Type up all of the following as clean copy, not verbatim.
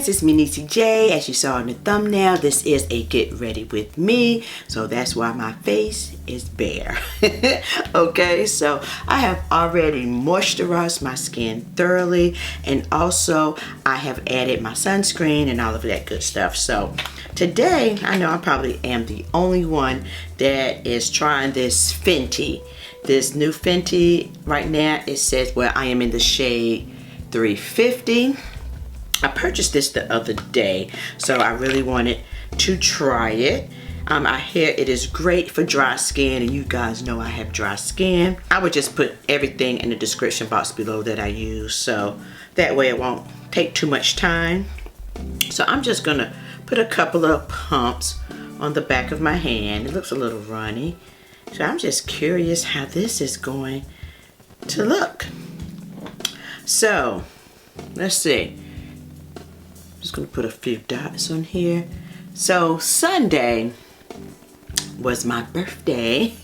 It's me, NeeCJae. As you saw in the thumbnail, this is a get ready with me, so that's why my face is bare. Okay, so I have already moisturized my skin thoroughly, and also I have added my sunscreen and all of that good stuff. So today, I know I probably am the only one that is trying this Fenty. This new Fenty right now, it says, well, I am in the shade 350. I purchased this the other day, so I really wanted to try it. I hear it is great for dry skin, and you guys know I have dry skin. I would just put everything in the description box below that I use, so that way it won't take too much time. So I'm just gonna put a couple of pumps on the back of my hand. It looks a little runny, so I'm just curious how this is going to look. So let's see. Just gonna put a few dots on here. So Sunday was my birthday.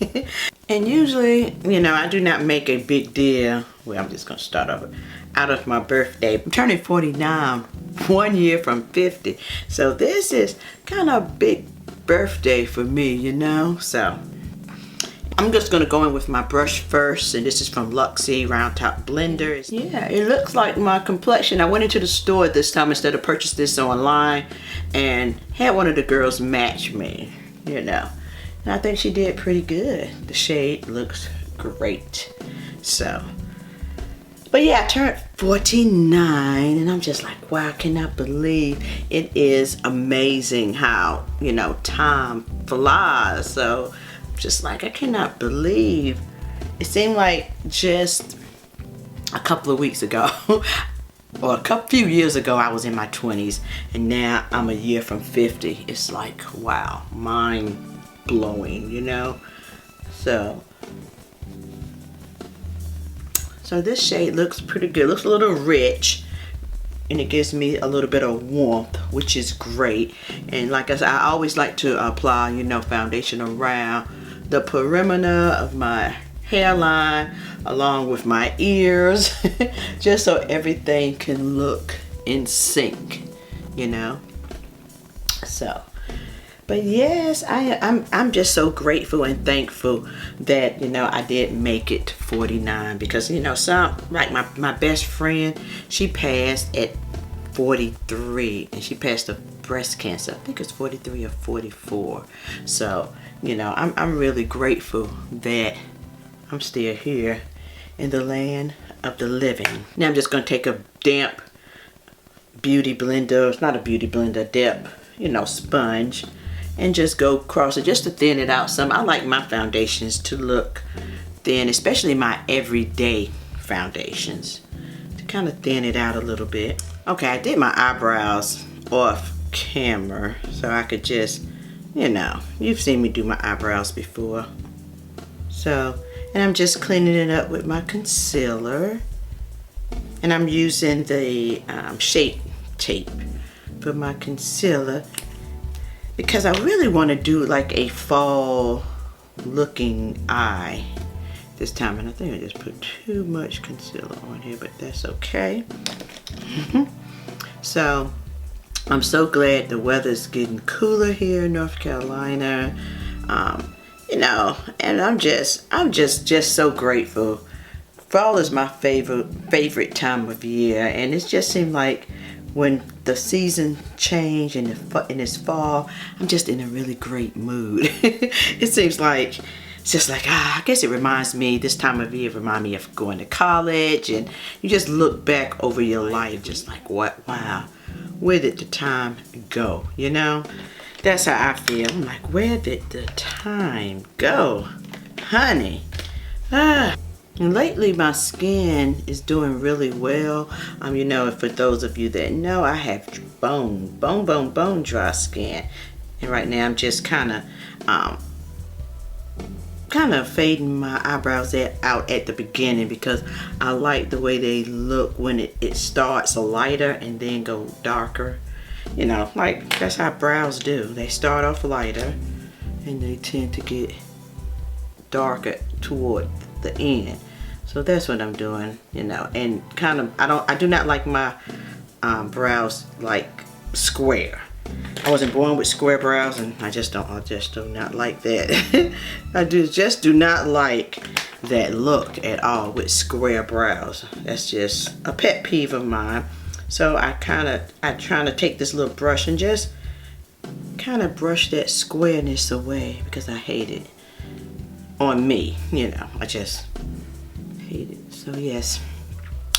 And usually, you know, I do not make a big deal. Well, I'm just gonna start over. Out of my birthday. I'm turning 49, 1 year from 50. So this is kind of a big birthday for me, you know? So I'm just gonna go in with my brush first, and this is from Luxie Round Top Blender. Yeah, it looks like my complexion. I went into the store this time instead of purchase this online, and had one of the girls match me, you know. And I think she did pretty good. The shade looks great. So, but yeah, I turned 49, and I'm just like, wow, I cannot believe it is amazing how, you know, time flies. So just like, I cannot believe it seemed like just a couple of weeks ago or few years ago I was in my 20s, and now I'm a year from 50. It's like, wow, mind blowing, you know. So this shade looks pretty good. Looks a little rich, and it gives me a little bit of warmth, which is great. And like I said, I always like to apply, you know, foundation around the perimeter of my hairline along with my ears, just so everything can look in sync, you know. So, but yes, I'm just so grateful and thankful that, you know, I did make it to 49, because, you know, some, like my best friend, she passed at 43, and she passed of breast cancer. I think it's 43 or 44. So, you know, I'm really grateful that I'm still here in the land of the living. Now I'm just gonna take a damp beauty blender. It's not a beauty blender, damp, you know, sponge, and just go across it just to thin it out some. I like my foundations to look thin, especially my everyday foundations, to kind of thin it out a little bit. Okay, I did my eyebrows off camera so I could just, you know, you've seen me do my eyebrows before. So, and I'm just cleaning it up with my concealer, and I'm using the Shape Tape for my concealer, because I really want to do like a fall looking eye this time. And I think I just put too much concealer on here, but that's okay. So I'm so glad the weather's getting cooler here in North Carolina. You know, and I'm just so grateful. Fall is my favorite time of year, and it just seemed like when the season change and it's fall, I'm just in a really great mood. It seems like, it's just like, I guess it reminds me, this time of year remind me of going to college, and you just look back over your life just like, what, wow, where did the time go, you know? That's how I feel. I'm like, where did the time go, honey? And lately my skin is doing really well. You know, for those of you that know, I have bone dry skin. And right now I'm just kind of kind of fading my eyebrows out at the beginning because I like the way they look when it starts lighter and then go darker. You know, like that's how brows do. They start off lighter and they tend to get darker toward the end. So that's what I'm doing, you know, and kind of I do not like my brows like square. I wasn't born with square brows, and I just do not like that. I just do not like that look at all with square brows. That's just a pet peeve of mine. So I try to take this little brush and just kind of brush that squareness away because I hate it on me, you know. I just hate it. So yes.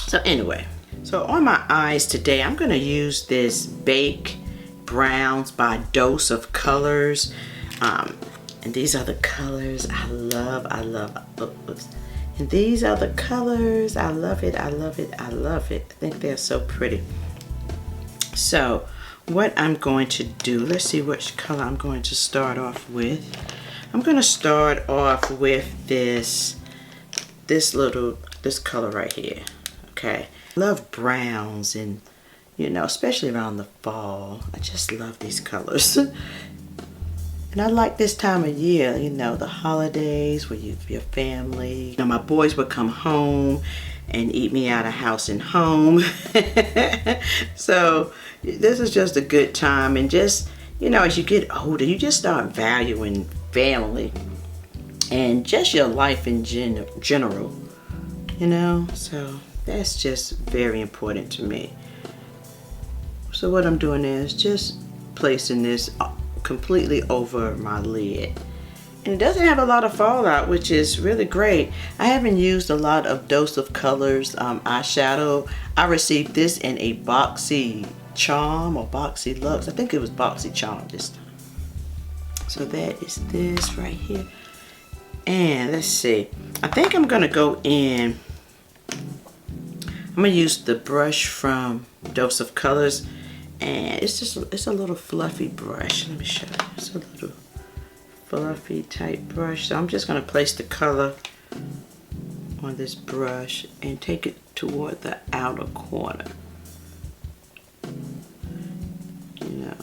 So anyway, so on my eyes today, I'm gonna use this Bake Browns by Dose of Colors, and these are the colors I love. Oops. And these are the colors I love it. I think they're so pretty. So what I'm going to do, let's see which color I'm going to start off with. I'm going to start off with this color right here. Okay, I love browns, and you know, especially around the fall, I just love these colors. And I like this time of year, you know, the holidays where your family. You know, my boys would come home and eat me out of house and home. So this is just a good time. And just, you know, as you get older, you just start valuing family and just your life in general, you know. So that's just very important to me. So what I'm doing is just placing this completely over my lid. And it doesn't have a lot of fallout, which is really great. I haven't used a lot of Dose of Colors eyeshadow. I received this in a Boxy Charm or Boxy Luxe. I think it was Boxy Charm this time. So that is this right here. And let's see. I think I'm going to go in. I'm going to use the brush from Dose of Colors. And it's a little fluffy brush. Let me show you. It's a little fluffy type brush. So I'm just going to place the color on this brush and take it toward the outer corner. You know,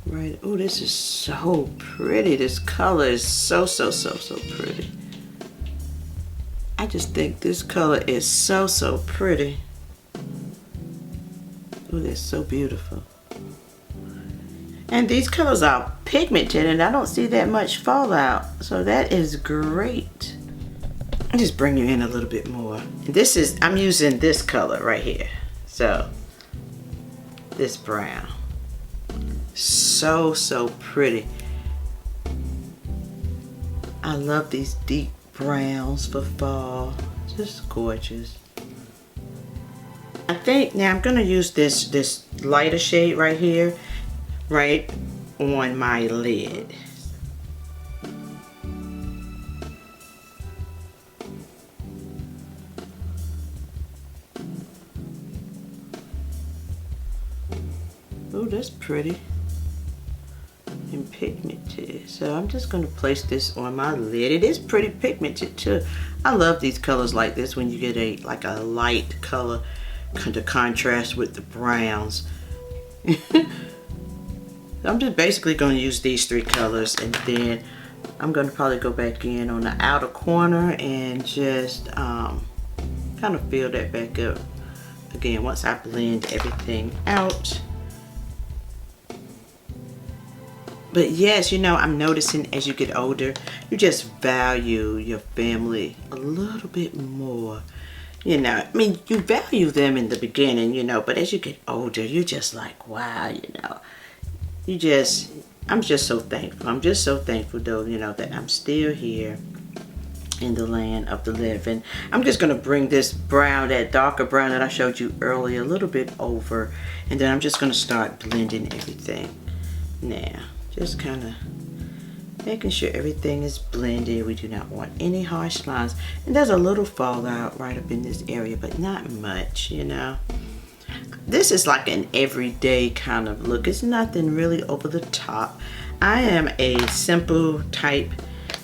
right. Oh, this is so pretty. This color is so pretty. I just think this color is so pretty. Oh, that's so beautiful. And these colors are pigmented, and I don't see that much fallout. So that is great. I'll just bring you in a little bit more. And I'm using this color right here. So, this brown. So pretty. I love these deep browns for fall. Just gorgeous. I think now I'm gonna use this lighter shade right here, right on my lid. Oh, that's pretty and pigmented. So I'm just gonna place this on my lid. It is pretty pigmented too. I love these colors like this when you get like a light color to contrast with the browns. I'm just basically going to use these three colors, and then I'm going to probably go back in on the outer corner and just kind of fill that back up again once I blend everything out. But yes, you know, I'm noticing as you get older, you just value your family a little bit more. You know, I mean, you value them in the beginning, you know, but as you get older, you're just like, wow, you know, I'm just so thankful. I'm just so thankful, though, you know, that I'm still here in the land of the living. I'm just going to bring this brown, that darker brown that I showed you earlier, a little bit over, and then I'm just going to start blending everything. Now, just kind of making sure everything is blended. We do not want any harsh lines. And there's a little fallout right up in this area, but not much, you know. This is like an everyday kind of look. It's nothing really over the top. I am a simple type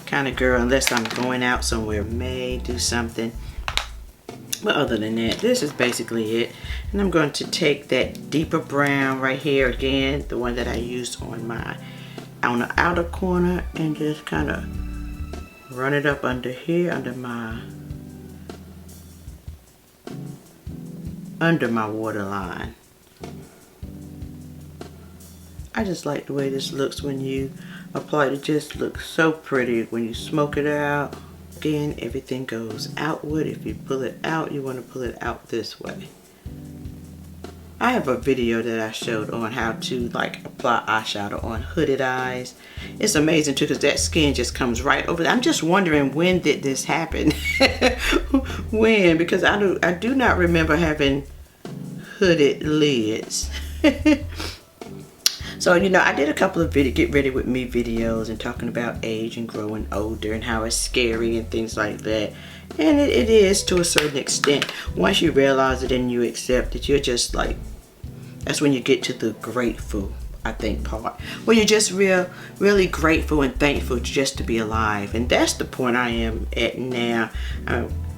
kind of girl unless I'm going out somewhere, may do something. But other than that, this is basically it. And I'm going to take that deeper brown right here again, the one that I used on the outer corner, and just kind of run it up under here, under my waterline. I just like the way this looks when you apply it. It just looks so pretty when you smoke it out. Again, everything goes outward. If you pull it out, you want to pull it out this way. I have a video that I showed on how to like apply eyeshadow on hooded eyes. It's amazing too because that skin just comes right over. I'm just wondering, when did this happen? When? Because I do not remember having hooded lids. So, you know, I did a couple of get ready with me videos and talking about age and growing older and how it's scary and things like that. And it is to a certain extent. Once you realize it and you accept it, you're just like, that's when you get to the grateful, I think, part. Where you're just really grateful and thankful just to be alive. And that's the point I am at now.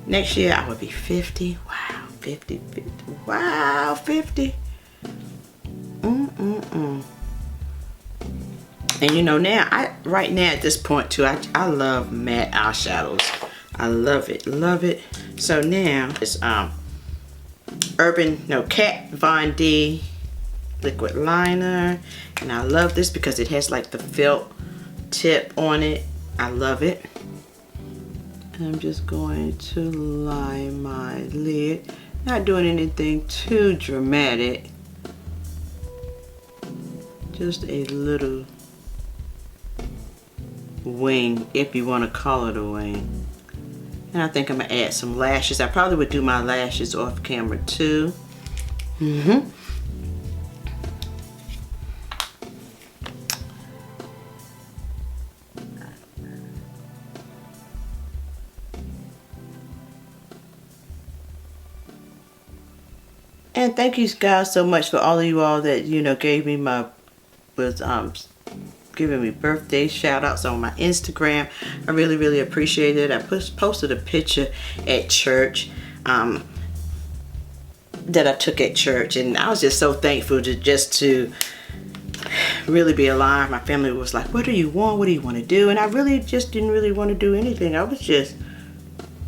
Next year I will be 50. Wow, 50. Wow, 50. And you know, now right now at this point too, I love matte eyeshadows. I love it, love it. So now it's Kat Von D liquid liner, and I love this because it has like the felt tip on it. I love it. And I'm just going to line my lid, not doing anything too dramatic, just a little wing, if you want to call it a wing. And I think I'm gonna add some lashes. I probably would do my lashes off camera too. And thank you guys so much for all of you all that, you know, gave me giving me birthday shout outs on my Instagram. I really appreciate it. I posted a picture at church that I took at church, and I was just so thankful to really be alive. My family was like, what do you want? What do you want to do? And I really just didn't really want to do anything. I was just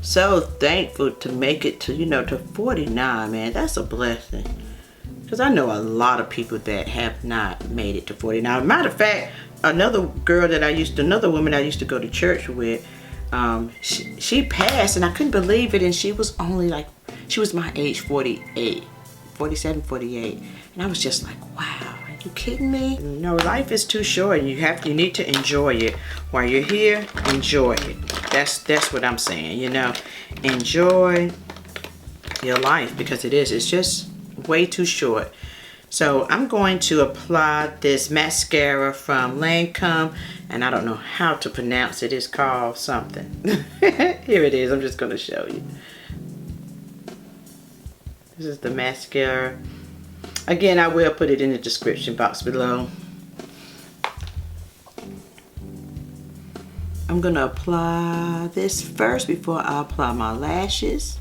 so thankful to make it to, you know, to 49, man. That's a blessing. Because I know a lot of people that have not made it to 49. Matter of fact, another woman I used to go to church with, she passed, and I couldn't believe it, and she was only like, she was my age, 47, 48, and I was just like, wow, are you kidding me? You know, life is too short, and you need to enjoy it. While you're here, enjoy it. That's what I'm saying, you know. Enjoy your life, because it's just way too short. So I'm going to apply this mascara from Lancome, and I don't know how to pronounce it. It's called something. Here it is. I'm just going to show you. This is the mascara. Again, I will put it in the description box below. I'm going to apply this first before I apply my lashes.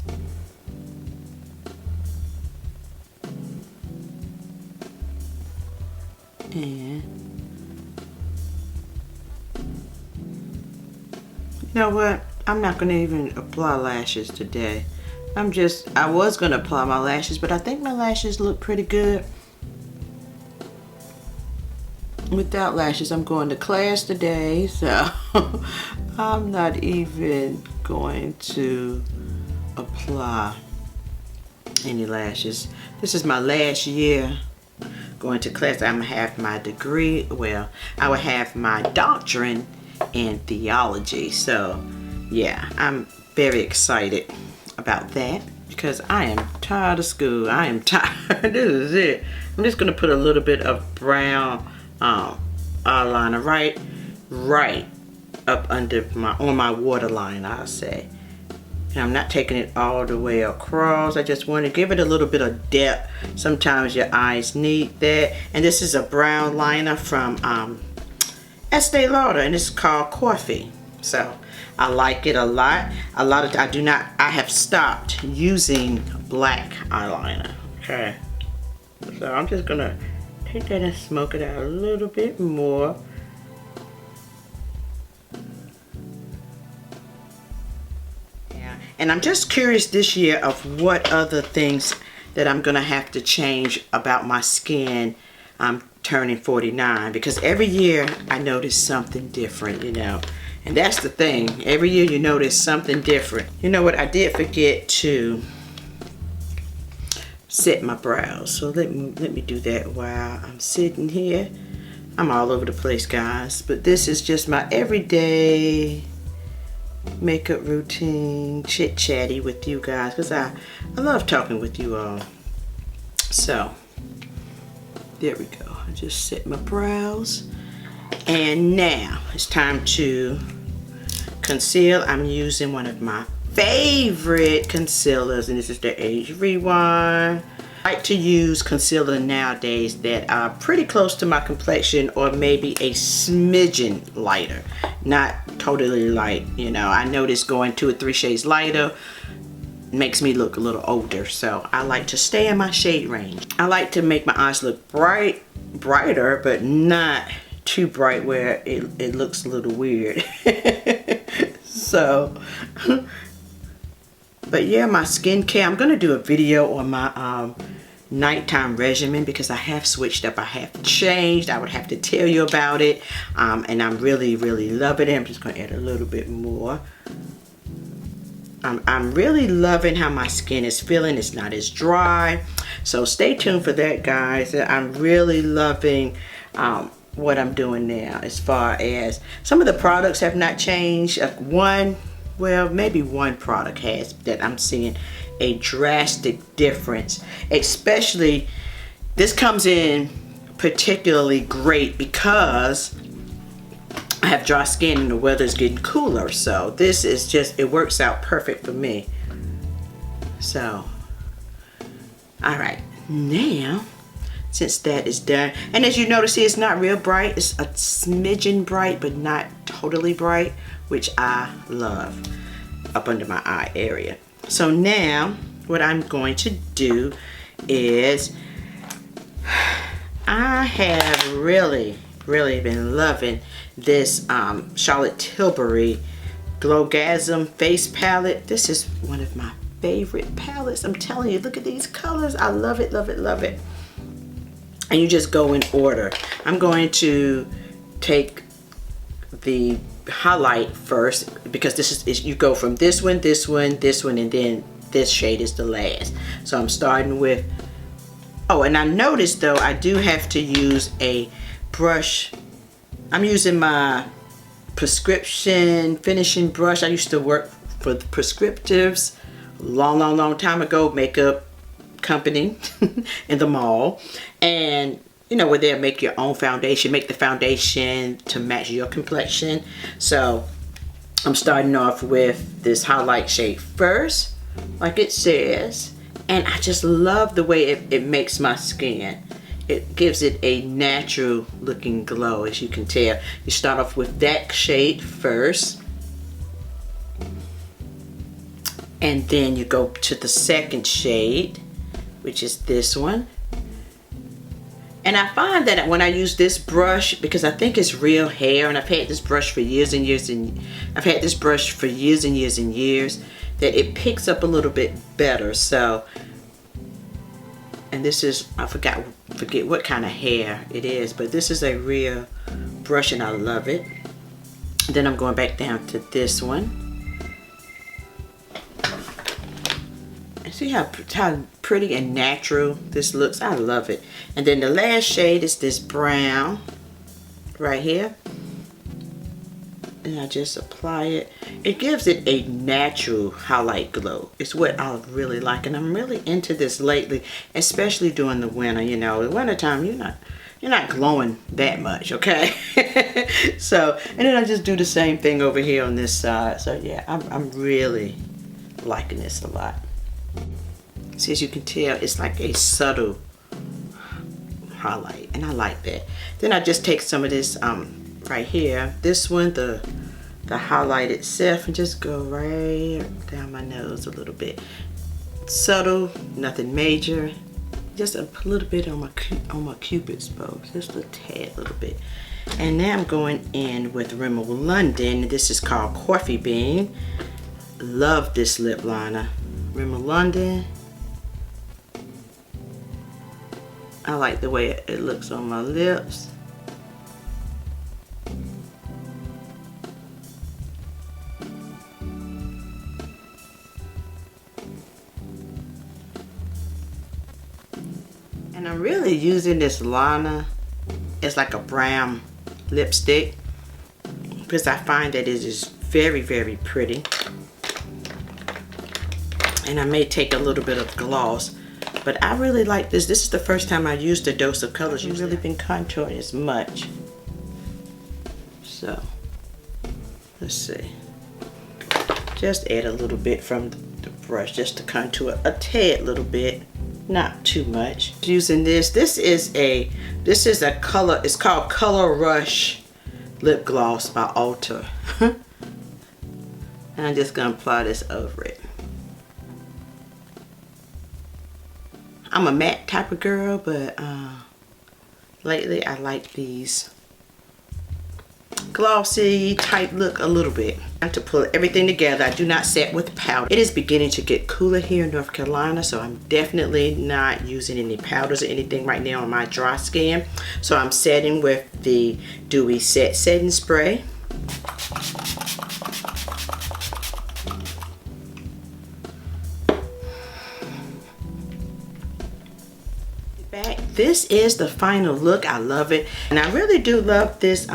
And you know what? I'm not going to even apply lashes today. I was going to apply my lashes, but I think my lashes look pretty good without lashes. I'm going to class today, so I'm not even going to apply any lashes. This is my last year going to class. I'm gonna have my degree. Well, I will have my doctorate in theology. So yeah, I'm very excited about that because I am tired of school. I am tired. This is it. I'm just gonna put a little bit of brown eyeliner right up under on my waterline, I'll say. And I'm not taking it all the way across. I just want to give it a little bit of depth. Sometimes your eyes need that. And this is a brown liner from Estee Lauder, and it's called Coffee. So I like it a lot. I have stopped using black eyeliner. Okay. So I'm just gonna take that and smoke it out a little bit more. Yeah. And I'm just curious this year of what other things that I'm gonna have to change about my skin. I'm turning 49, because every year I notice something different, you know. And that's the thing. Every year you notice something different. You know what? I did forget to set my brows. So let me do that while I'm sitting here. I'm all over the place, guys. But this is just my everyday makeup routine, chit-chatty with you guys. Because I love talking with you all. So, there we go. I just set my brows. And now it's time to conceal. I'm using one of my favorite concealers, and this is the Age Rewind. I like to use concealer nowadays that are pretty close to my complexion, or maybe a smidgen lighter, not totally light. You know, I notice going 2 or 3 shades lighter makes me look a little older, so I like to stay in my shade range. I like to make my eyes look brighter, but not too bright where it looks a little weird. So, but yeah, my skincare, I'm gonna do a video on my nighttime regimen, because I have switched up, I have changed. I would have to tell you about it, and I'm really loving it. I'm just gonna add a little bit more. I'm really loving how my skin is feeling. It's not as dry, so stay tuned for that, guys. I'm really loving what I'm doing now. As far as some of the products have not changed. Well, maybe one product has, that I'm seeing a drastic difference. Especially, this comes in particularly great because I have dry skin and the weather's getting cooler. So this is just, it works out perfect for me. So, all right, now, since that is done, and as you notice, it's not real bright. It's a smidgen bright, but not totally bright, which I love, up under my eye area. So now, what I'm going to do is, I have really been loving this Charlotte Tilbury Glowgasm face palette. This is one of my favorite palettes. I'm telling you, look at these colors. I love it, love it, love it. And you just go in order. I'm going to take the highlight first, because this is you go from this one, this one, this one, and then this shade is the last. So I'm starting with, oh, and I noticed though, I do have to use a brush. I'm using my prescription finishing brush. I used to work for the Prescriptives long time ago, makeup company in the mall, and you know where they'll make your own foundation, make the foundation to match your complexion. So I'm starting off with this highlight shade first, like it says, and I just love the way it makes my skin. It gives it a natural looking glow, as you can tell. You start off with that shade first, and then you go to the second shade, which is this one. And I find that when I use this brush, because I think it's real hair, and I've had this brush for years and years, and I've had this brush for years and years and years, that it picks up a little bit better. So, and this is, I forget what kind of hair it is, but this is a real brush and I love it. Then I'm going back down to this one. And see how pretty and natural this looks? I love it. And then the last shade is this brown right here. And I just apply it. It gives it a natural highlight glow. It's what I really like, and I'm really into this lately, especially during the winter. You know, the winter time, you're not glowing that much, okay? So, and then I just do the same thing over here on this side. So yeah, I'm really liking this a lot. See, as you can tell, it's like a subtle highlight, and I like that. Then I just take some of this right here, this one, the the highlight itself and just go right down my nose a little bit. Subtle, nothing major. Just a little bit on my cupid's bow, just a tad, little bit. And now I'm going in with Rimmel London. This is called Coffee Bean. Love this lip liner. Rimmel London. I like the way it looks on my lips. And I'm really using this liner as like a brown lipstick because I find that it is very, very pretty. And I may take a little bit of gloss, but I really like this. This is the first time I used a dose of colors. You've really been contouring as much. So, let's see. Just add a little bit from the brush just to contour a tad little bit, not too much. Using this is a color, it's called Color Rush Lip Gloss by Ulta. And I'm just gonna apply this over it. I'm a matte type of girl, but lately I like these glossy type look a little bit. And to pull everything together, I do not set with powder. It is beginning to get cooler here in North Carolina, so I'm definitely not using any powders or anything right now on my dry skin. So I'm setting with the Dewy Set Setting Spray. This is the final look. I love it, and I really do love this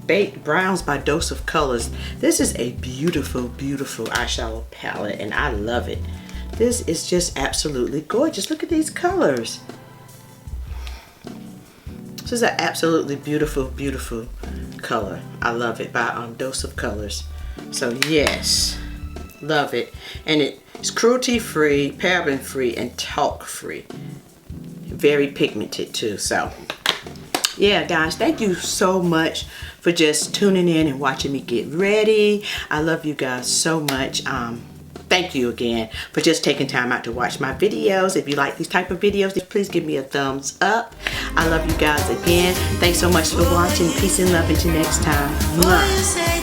Baked Browns by Dose of Colors. This is a beautiful, beautiful eyeshadow palette, and I love it. This is just absolutely gorgeous. Look at these colors. This is an absolutely beautiful, beautiful color. I love it by Dose of Colors. So yes, love it, and it's cruelty-free, paraben-free, and talc-free. Very pigmented too. So yeah, guys, thank you so much for just tuning in and watching me get ready. I love you guys so much. Thank you again for just taking time out to watch my videos. If you like these type of videos, please give me a thumbs up. I love you guys again. Thanks so much for watching. Peace and love until next time. Mwah.